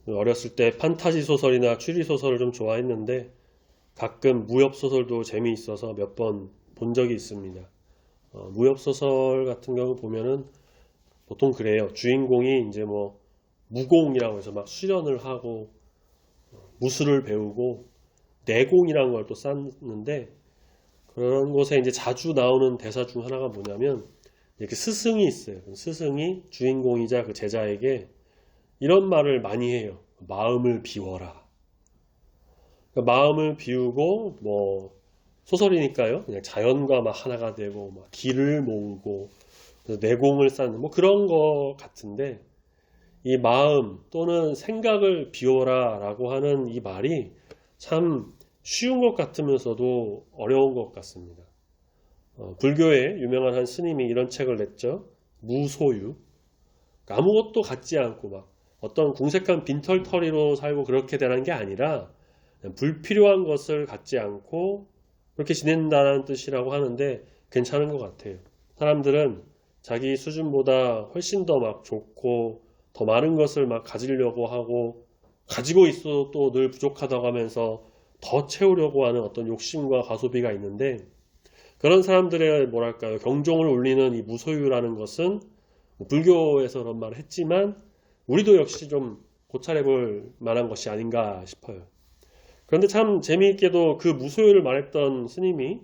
어렸을 때 판타지 소설이나 추리 소설을 좀 좋아했는데 가끔 무협 소설도 재미있어서 몇 번 본 적이 있습니다. 무협 소설 같은 경우 보면은 보통 그래요. 주인공이 이제 뭐 무공이라고 해서 막 수련을 하고 무술을 배우고 내공이라는 걸 또 쌓는데 그런 곳에 이제 자주 나오는 대사 중 하나가 뭐냐면 이렇게 스승이 있어요. 스승이 주인공이자 그 제자에게 이런 말을 많이 해요. 마음을 비워라. 그러니까 마음을 비우고 뭐 소설이니까요. 그냥 자연과 막 하나가 되고 막 길을 모으고 내공을 쌓는 뭐 그런 거 같은데 이 마음 또는 생각을 비워라 라고 하는 이 말이 참 쉬운 것 같으면서도 어려운 것 같습니다. 불교의 유명한 한 스님이 이런 책을 냈죠. 무소유. 그러니까 아무것도 갖지 않고 막 어떤 궁색한 빈털터리로 살고 그렇게 되는 게 아니라 불필요한 것을 갖지 않고 그렇게 지낸다는 뜻이라고 하는데 괜찮은 것 같아요. 사람들은 자기 수준보다 훨씬 더 막 좋고 더 많은 것을 막 가지려고 하고 가지고 있어도 또 늘 부족하다고 하면서 더 채우려고 하는 어떤 욕심과 과소비가 있는데 그런 사람들의 뭐랄까요 경종을 울리는 이 무소유라는 것은 불교에서 그런 말을 했지만 우리도 역시 좀 고찰해 볼 만한 것이 아닌가 싶어요. 그런데 참 재미있게도 그 무소유를 말했던 스님이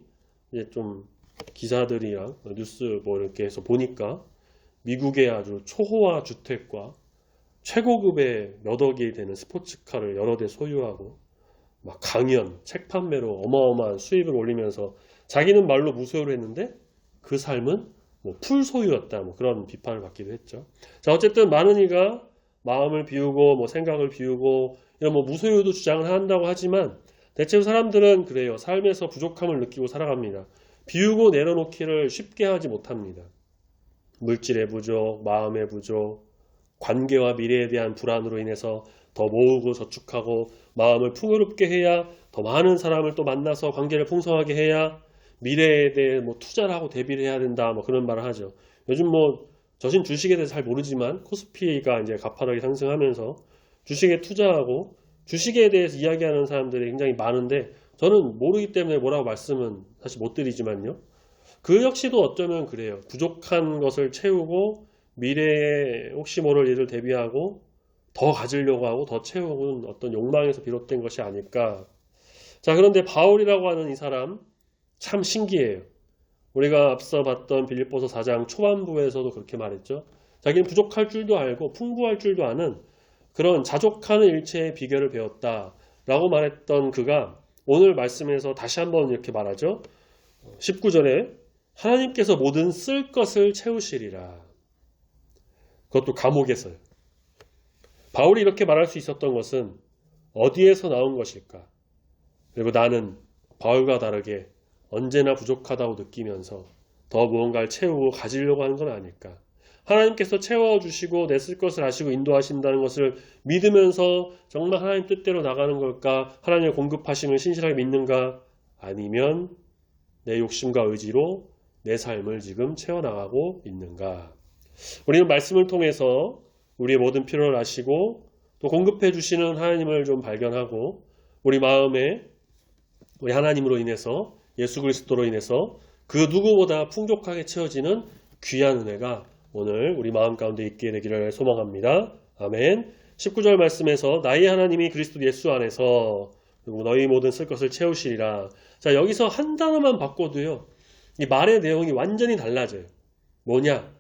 이제 좀 기사들이랑 뉴스 뭐 이렇게 해서 보니까 미국의 아주 초호화 주택과 최고급의 몇 억이 되는 스포츠카를 여러 대 소유하고 막 강연, 책 판매로 어마어마한 수입을 올리면서 자기는 말로 무소유를 했는데 그 삶은 뭐 풀소유였다 뭐 그런 비판을 받기도 했죠. 자 어쨌든 많은 이가 마음을 비우고 뭐 생각을 비우고 이런 뭐 무소유도 주장을 한다고 하지만 대체로 사람들은 그래요. 삶에서 부족함을 느끼고 살아갑니다. 비우고 내려놓기를 쉽게 하지 못합니다. 물질의 부족, 마음의 부족, 관계와 미래에 대한 불안으로 인해서 더 모으고 저축하고 마음을 풍요롭게 해야 더 많은 사람을 또 만나서 관계를 풍성하게 해야 미래에 대해 뭐 투자를 하고 대비를 해야 된다 뭐 그런 말을 하죠. 요즘 뭐 저신 주식에 대해서 잘 모르지만 코스피가 이제 가파르게 상승하면서 주식에 투자하고 주식에 대해서 이야기하는 사람들이 굉장히 많은데 저는 모르기 때문에 뭐라고 말씀은 사실 못 드리지만요. 그 역시도 어쩌면 그래요. 부족한 것을 채우고 미래에 혹시 모를 일을 대비하고 더 가지려고 하고 더 채우는 어떤 욕망에서 비롯된 것이 아닐까. 자, 그런데 바울이라고 하는 이 사람 참 신기해요. 우리가 앞서 봤던 빌립보서 4장 초반부에서도 그렇게 말했죠. 자기는 부족할 줄도 알고 풍부할 줄도 아는 그런 자족하는 일체의 비결을 배웠다라고 말했던 그가 오늘 말씀에서 다시 한번 이렇게 말하죠. 19절에 하나님께서 모든 쓸 것을 채우시리라. 그것도 감옥에서요. 바울이 이렇게 말할 수 있었던 것은 어디에서 나온 것일까? 그리고 나는 바울과 다르게 언제나 부족하다고 느끼면서 더 무언가를 채우고 가지려고 하는 건 아닐까? 하나님께서 채워주시고 내 쓸 것을 아시고 인도하신다는 것을 믿으면서 정말 하나님 뜻대로 나가는 걸까? 하나님의 공급하심을 신실하게 믿는가? 아니면 내 욕심과 의지로 내 삶을 지금 채워나가고 있는가? 우리는 말씀을 통해서 우리의 모든 필요를 아시고 또 공급해 주시는 하나님을 좀 발견하고 우리 마음에 우리 하나님으로 인해서 예수 그리스도로 인해서 그 누구보다 풍족하게 채워지는 귀한 은혜가 오늘 우리 마음 가운데 있게 되기를 소망합니다. 아멘. 19절 말씀에서 나의 하나님이 그리스도 예수 안에서 그리고 너희 모든 쓸 것을 채우시리라. 자, 여기서 한 단어만 바꿔도요. 이 말의 내용이 완전히 달라져요. 뭐냐?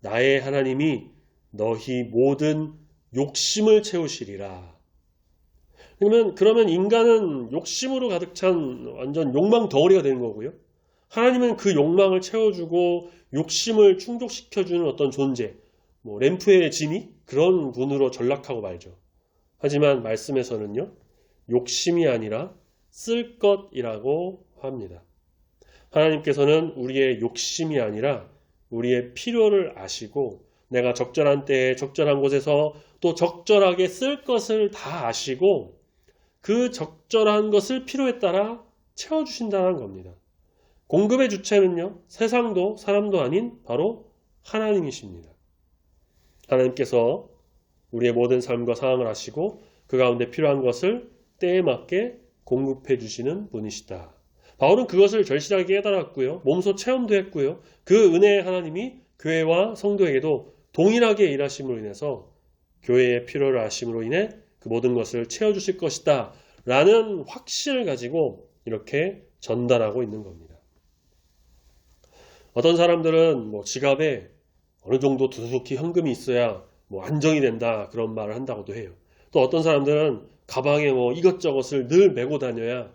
나의 하나님이 너희 모든 욕심을 채우시리라. 그러면 인간은 욕심으로 가득 찬 완전 욕망 덩어리가 되는 거고요. 하나님은 그 욕망을 채워주고 욕심을 충족시켜주는 어떤 존재, 뭐 램프의 지니 그런 분으로 전락하고 말죠. 하지만 말씀에서는요, 욕심이 아니라 쓸 것이라고 합니다. 하나님께서는 우리의 욕심이 아니라 우리의 필요를 아시고 내가 적절한 때에 적절한 곳에서 또 적절하게 쓸 것을 다 아시고 그 적절한 것을 필요에 따라 채워주신다는 겁니다. 공급의 주체는요, 세상도 사람도 아닌 바로 하나님이십니다. 하나님께서 우리의 모든 삶과 상황을 아시고 그 가운데 필요한 것을 때에 맞게 공급해 주시는 분이시다. 바울은 그것을 절실하게 깨달았고요. 몸소 체험도 했고요. 그 은혜의 하나님이 교회와 성도에게도 동일하게 일하심으로 인해서 교회의 필요를 아심으로 인해 그 모든 것을 채워주실 것이다 라는 확신을 가지고 이렇게 전달하고 있는 겁니다. 어떤 사람들은 지갑에 어느 정도 두둑히 현금이 있어야 안정이 된다 그런 말을 한다고도 해요. 또 어떤 사람들은 가방에 이것저것을 늘 메고 다녀야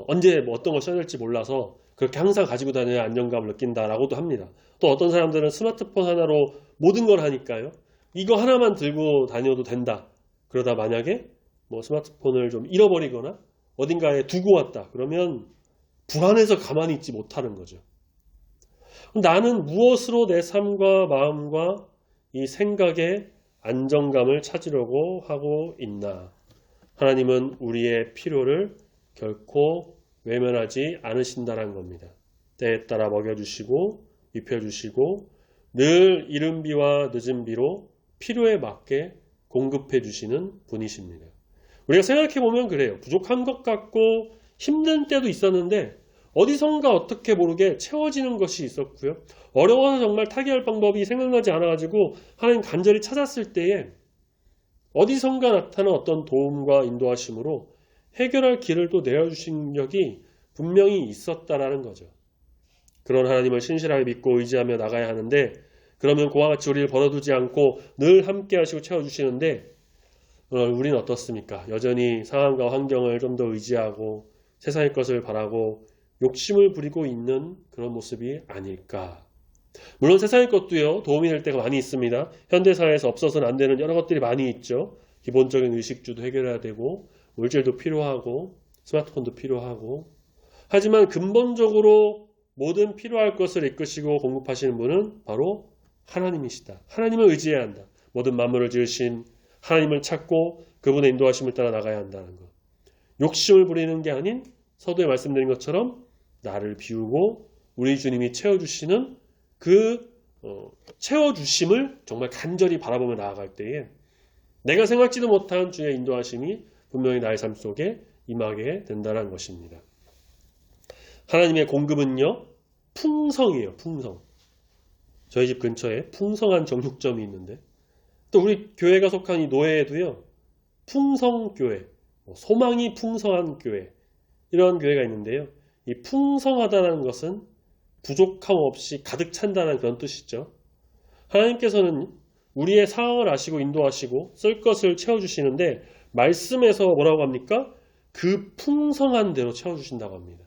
언제 어떤 걸 써야 될지 몰라서 그렇게 항상 가지고 다녀야 안정감을 느낀다라고도 합니다. 또 어떤 사람들은 스마트폰 하나로 모든 걸 하니까요. 이거 하나만 들고 다녀도 된다. 그러다 만약에 스마트폰을 좀 잃어버리거나 어딘가에 두고 왔다. 그러면 불안해서 가만히 있지 못하는 거죠. 나는 무엇으로 내 삶과 마음과 이 생각의 안정감을 찾으려고 하고 있나? 하나님은 우리의 필요를 결코 외면하지 않으신다는 겁니다. 때에 따라 먹여주시고 입혀주시고 늘 이른 비와 늦은 비로 필요에 맞게 공급해 주시는 분이십니다. 우리가 생각해보면 그래요. 부족한 것 같고 힘든 때도 있었는데 어디선가 어떻게 모르게 채워지는 것이 있었고요. 어려워서 정말 타개할 방법이 생각나지 않아가지고 하나님 간절히 찾았을 때에 어디선가 나타난 어떤 도움과 인도하심으로 해결할 길을 또 내어주신 적이 분명히 있었다라는 거죠. 그런 하나님을 신실하게 믿고 의지하며 나가야 하는데 그러면 그와 같이 우리를 버려두지 않고 늘 함께 하시고 채워주시는데 우리는 어떻습니까? 여전히 상황과 환경을 좀 더 의지하고 세상의 것을 바라고 욕심을 부리고 있는 그런 모습이 아닐까. 물론 세상의 것도요. 도움이 될 때가 많이 있습니다. 현대사회에서 없어서는 안 되는 여러 것들이 많이 있죠. 기본적인 의식주도 해결해야 되고 물질도 필요하고 스마트폰도 필요하고 하지만 근본적으로 모든 필요할 것을 이끄시고 공급하시는 분은 바로 하나님이시다. 하나님을 의지해야 한다. 모든 만물을 지으신 하나님을 찾고 그분의 인도하심을 따라 나가야 한다는 것. 욕심을 부리는 게 아닌 서두에 말씀드린 것처럼 나를 비우고 우리 주님이 채워주시는 그 채워주심을 정말 간절히 바라보며 나아갈 때에 내가 생각지도 못한 주의 인도하심이 분명히 나의 삶 속에 임하게 된다는 것입니다. 하나님의 공급은요. 풍성이에요. 풍성. 저희 집 근처에 풍성한 정육점이 있는데 또 우리 교회가 속한 이 노예에도요. 풍성교회, 소망이 풍성한 교회 이런 교회가 있는데요. 이 풍성하다는 것은 부족함 없이 가득 찬다는 그런 뜻이죠. 하나님께서는 우리의 상황을 아시고 인도하시고 쓸 것을 채워주시는데 말씀에서 뭐라고 합니까? 그 풍성한 대로 채워주신다고 합니다.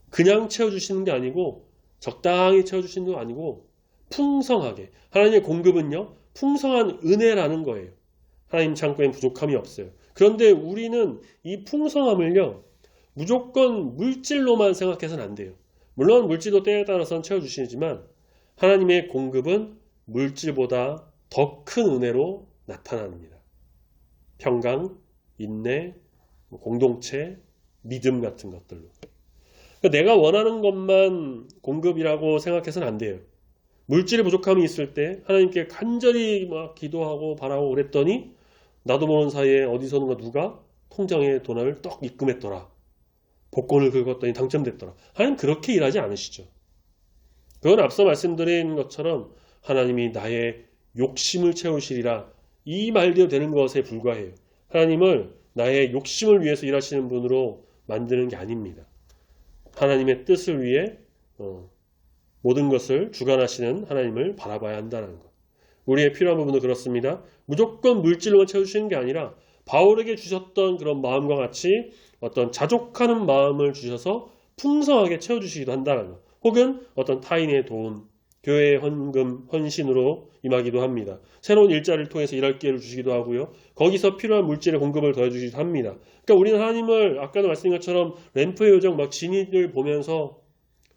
그냥 채워주시는 게 아니고 적당히 채워주시는 게 아니고 풍성하게. 하나님의 공급은요. 풍성한 은혜라는 거예요. 하나님 창고엔 부족함이 없어요. 그런데 우리는 이 풍성함을요. 무조건 물질로만 생각해서는 안 돼요. 물론 물질도 때에 따라서는 채워주시지만 하나님의 공급은 물질보다 더 큰 은혜로 나타납니다. 평강, 인내, 공동체, 믿음 같은 것들로. 그러니까 내가 원하는 것만 공급이라고 생각해서는 안 돼요. 물질의 부족함이 있을 때 하나님께 간절히 막 기도하고 바라고 그랬더니 나도 모르는 사이에 어디선가 누가 통장에 돈을 떡 입금했더라. 복권을 긁었더니 당첨됐더라. 하나님 그렇게 일하지 않으시죠. 그건 앞서 말씀드린 것처럼 하나님이 나의 욕심을 채우시리라 이 말대로 되는 것에 불과해요. 하나님을 나의 욕심을 위해서 일하시는 분으로 만드는 게 아닙니다. 하나님의 뜻을 위해 모든 것을 주관하시는 하나님을 바라봐야 한다는 것. 우리의 필요한 부분도 그렇습니다. 무조건 물질로만 채워주시는 게 아니라 바울에게 주셨던 그런 마음과 같이 어떤 자족하는 마음을 주셔서 풍성하게 채워주시기도 한다는 것. 혹은 어떤 타인의 도움, 교회의 헌금, 헌신으로 임하기도 합니다. 새로운 일자리를 통해서 일할 기회를 주시기도 하고요. 거기서 필요한 물질의 공급을 더해주시기도 합니다. 그러니까 우리는 하나님을 아까도 말씀드린 것처럼 램프의 요정 막 진이를 보면서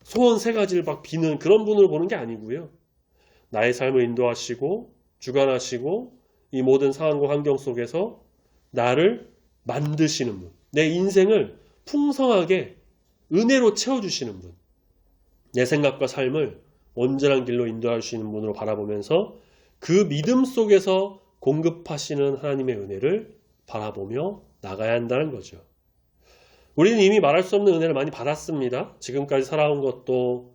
소원 세 가지를 막 비는 그런 분으로 보는 게 아니고요. 나의 삶을 인도하시고 주관하시고 이 모든 상황과 환경 속에서 나를 만드시는 분. 내 인생을 풍성하게 은혜로 채워주시는 분. 내 생각과 삶을 온전한 길로 인도하시는 분으로 바라보면서 그 믿음 속에서 공급하시는 하나님의 은혜를 바라보며 나가야 한다는 거죠. 우리는 이미 말할 수 없는 은혜를 많이 받았습니다. 지금까지 살아온 것도,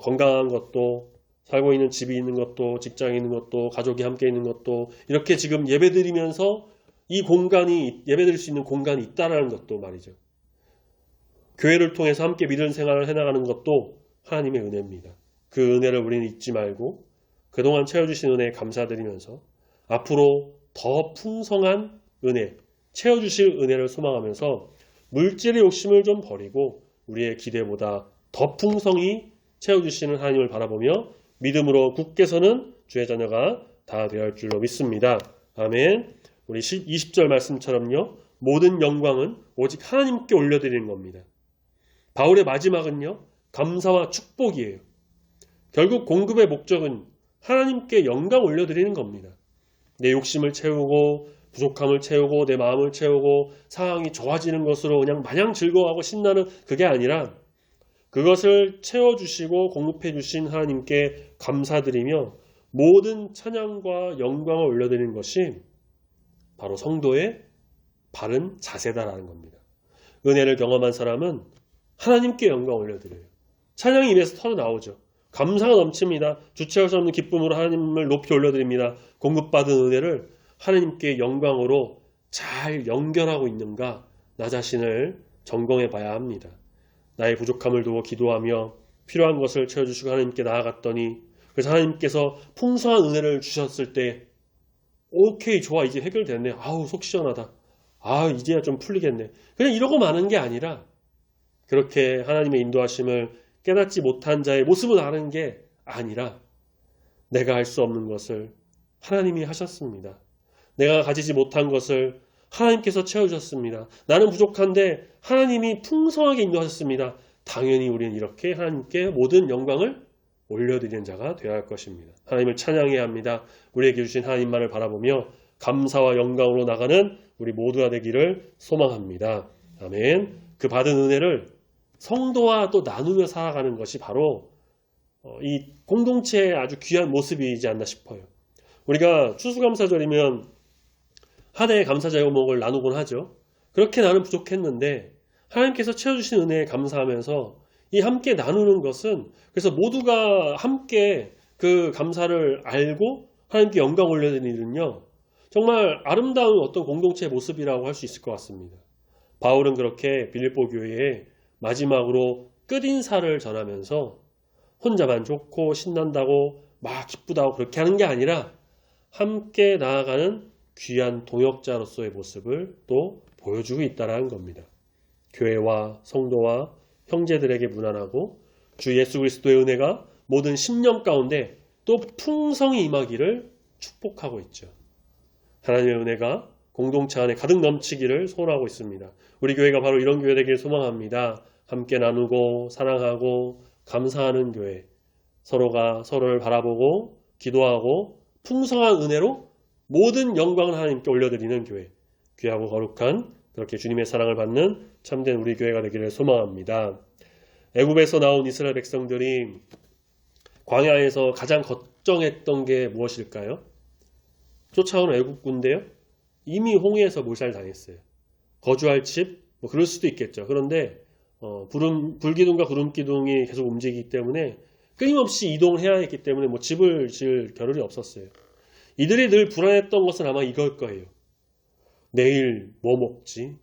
건강한 것도, 살고 있는 집이 있는 것도, 직장이 있는 것도, 가족이 함께 있는 것도, 이렇게 지금 예배드리면서 이 공간이, 예배드릴 수 있는 공간이 있다는 것도 말이죠. 교회를 통해서 함께 믿음 생활을 해나가는 것도 하나님의 은혜입니다. 그 은혜를 우리는 잊지 말고 그동안 채워주신 은혜에 감사드리면서 앞으로 더 풍성한 은혜, 채워주실 은혜를 소망하면서 물질의 욕심을 좀 버리고 우리의 기대보다 더 풍성히 채워주시는 하나님을 바라보며 믿음으로 굳게 서는 주의 자녀가 다 되어 할 줄로 믿습니다. 아멘. 우리 20절 말씀처럼요. 모든 영광은 오직 하나님께 올려드리는 겁니다. 바울의 마지막은요. 감사와 축복이에요. 결국 공급의 목적은 하나님께 영광 올려드리는 겁니다. 내 욕심을 채우고 부족함을 채우고 내 마음을 채우고 상황이 좋아지는 것으로 그냥 마냥 즐거워하고 신나는 그게 아니라 그것을 채워주시고 공급해주신 하나님께 감사드리며 모든 찬양과 영광을 올려드리는 것이 바로 성도의 바른 자세다라는 겁니다. 은혜를 경험한 사람은 하나님께 영광 올려드려요. 찬양이 입에서 터져나오죠. 감사가 넘칩니다. 주체할 수 없는 기쁨으로 하나님을 높이 올려드립니다. 공급받은 은혜를 하나님께 영광으로 잘 연결하고 있는가 나 자신을 점검해 봐야 합니다. 나의 부족함을 두고 기도하며 필요한 것을 채워주시고 하나님께 나아갔더니 그래서 하나님께서 풍성한 은혜를 주셨을 때 오케이 좋아 이제 해결됐네. 아우 속 시원하다. 아 이제야 좀 풀리겠네. 그냥 이러고 마는 게 아니라 그렇게 하나님의 인도하심을 깨닫지 못한 자의 모습을 아는 게 아니라 내가 할 수 없는 것을 하나님이 하셨습니다. 내가 가지지 못한 것을 하나님께서 채워주셨습니다. 나는 부족한데 하나님이 풍성하게 인도하셨습니다. 당연히 우리는 이렇게 하나님께 모든 영광을 올려드리는 자가 되어야 할 것입니다. 하나님을 찬양해야 합니다. 우리에게 주신 하나님만을 바라보며 감사와 영광으로 나가는 우리 모두가 되기를 소망합니다. 아멘. 그 받은 은혜를 성도와 또 나누며 살아가는 것이 바로 이 공동체의 아주 귀한 모습이지 않나 싶어요. 우리가 추수감사절이면 한 해의 감사 제목을 나누곤 하죠. 그렇게 나는 부족했는데 하나님께서 채워주신 은혜에 감사하면서 이 함께 나누는 것은 그래서 모두가 함께 그 감사를 알고 하나님께 영광 올려드리는요. 정말 아름다운 어떤 공동체의 모습이라고 할 수 있을 것 같습니다. 바울은 그렇게 빌립보 교회에 마지막으로 끝인사를 전하면서 혼자만 좋고 신난다고 막 기쁘다고 그렇게 하는 게 아니라 함께 나아가는 귀한 동역자로서의 모습을 또 보여주고 있다는 겁니다. 교회와 성도와 형제들에게 무난하고 주 예수 그리스도의 은혜가 모든 신념 가운데 또 풍성히 임하기를 축복하고 있죠. 하나님의 은혜가 공동체 안에 가득 넘치기를 소원하고 있습니다. 우리 교회가 바로 이런 교회 되길 소망합니다. 함께 나누고 사랑하고 감사하는 교회, 서로가 서로를 바라보고 기도하고 풍성한 은혜로 모든 영광을 하나님께 올려드리는 교회, 귀하고 거룩한 그렇게 주님의 사랑을 받는 참된 우리 교회가 되기를 소망합니다. 애굽에서 나온 이스라엘 백성들이 광야에서 가장 걱정했던 게 무엇일까요? 쫓아오는 애굽 군대요? 이미 홍해에서 몰살당했어요. 거주할 집? 뭐 그럴 수도 있겠죠. 그런데 불기둥과 구름기둥이 계속 움직이기 때문에 끊임없이 이동해야 했기 때문에 뭐 집을 지을 겨를이 없었어요. 이들이 늘 불안했던 것은 아마 이걸 거예요. 내일 뭐 먹지?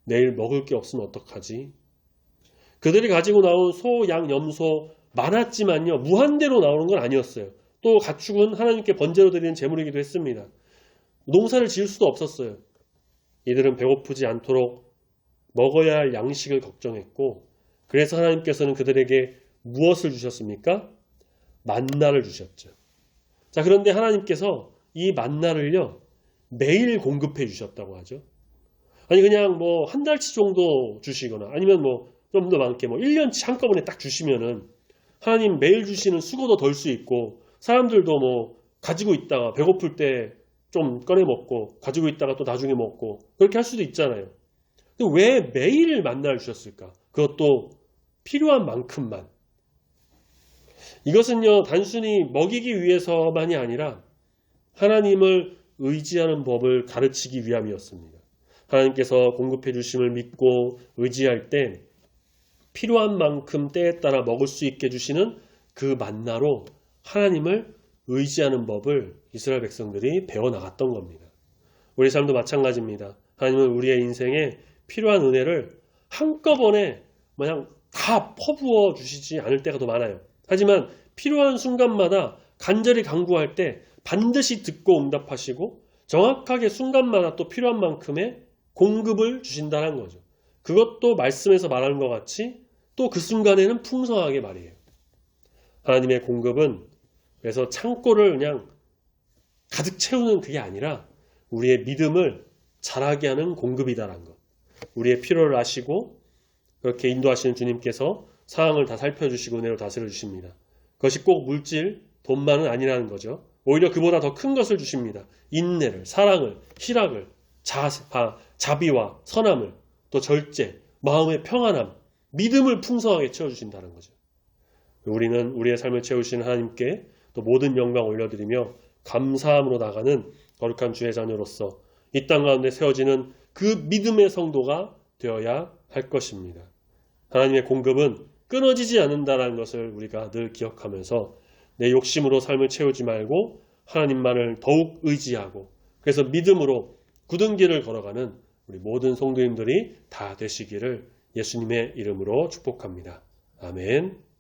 내일 먹을 게 없으면 어떡하지? 그들이 가지고 나온 소, 양, 염소 많았지만요. 무한대로 나오는 건 아니었어요. 또 가축은 하나님께 번제로 드리는 제물이기도 했습니다. 농사를 지을 수도 없었어요. 이들은 배고프지 않도록 먹어야 할 양식을 걱정했고 그래서 하나님께서는 그들에게 무엇을 주셨습니까? 만나를 주셨죠. 자, 그런데 하나님께서 이 만나를요 매일 공급해 주셨다고 하죠. 아니 그냥 뭐 한 달치 정도 주시거나 아니면 뭐 좀 더 많게 뭐 1년치 한꺼번에 딱 주시면은 하나님 매일 주시는 수고도 덜 수 있고 사람들도 뭐 가지고 있다가 배고플 때 좀 꺼내 먹고 가지고 있다가 또 나중에 먹고 그렇게 할 수도 있잖아요. 근데 왜 매일 만나를 주셨을까? 그것도 필요한 만큼만. 이것은요 단순히 먹이기 위해서만이 아니라 하나님을 의지하는 법을 가르치기 위함이었습니다. 하나님께서 공급해 주심을 믿고 의지할 때 필요한 만큼 때에 따라 먹을 수 있게 해주시는 그 만나로 하나님을 의지하는 법을 이스라엘 백성들이 배워나갔던 겁니다. 우리 삶도 마찬가지입니다. 하나님은 우리의 인생에 필요한 은혜를 한꺼번에 그냥 다 퍼부어 주시지 않을 때가 더 많아요. 하지만 필요한 순간마다 간절히 간구할 때 반드시 듣고 응답하시고 정확하게 순간마다 또 필요한 만큼의 공급을 주신다는 거죠. 그것도 말씀에서 말하는 것 같이 또 그 순간에는 풍성하게 말이에요. 하나님의 공급은 그래서 창고를 그냥 가득 채우는 그게 아니라 우리의 믿음을 자라게 하는 공급이다라는 것. 우리의 필요를 아시고 그렇게 인도하시는 주님께서 상황을 다 살펴주시고 은혜로 다스려 주십니다. 그것이 꼭 물질, 돈만은 아니라는 거죠. 오히려 그보다 더 큰 것을 주십니다. 인내를, 사랑을, 희락을, 자비와 선함을, 또 절제, 마음의 평안함, 믿음을 풍성하게 채워주신다는 거죠. 우리는 우리의 삶을 채우시는 하나님께 또 모든 영광 올려드리며 감사함으로 나가는 거룩한 주의 자녀로서 이 땅 가운데 세워지는 그 믿음의 성도가 되어야 할 것입니다. 하나님의 공급은 끊어지지 않는다는 것을 우리가 늘 기억하면서 내 욕심으로 삶을 채우지 말고 하나님만을 더욱 의지하고 그래서 믿음으로 굳은 길을 걸어가는 우리 모든 성도님들이 다 되시기를 예수님의 이름으로 축복합니다. 아멘.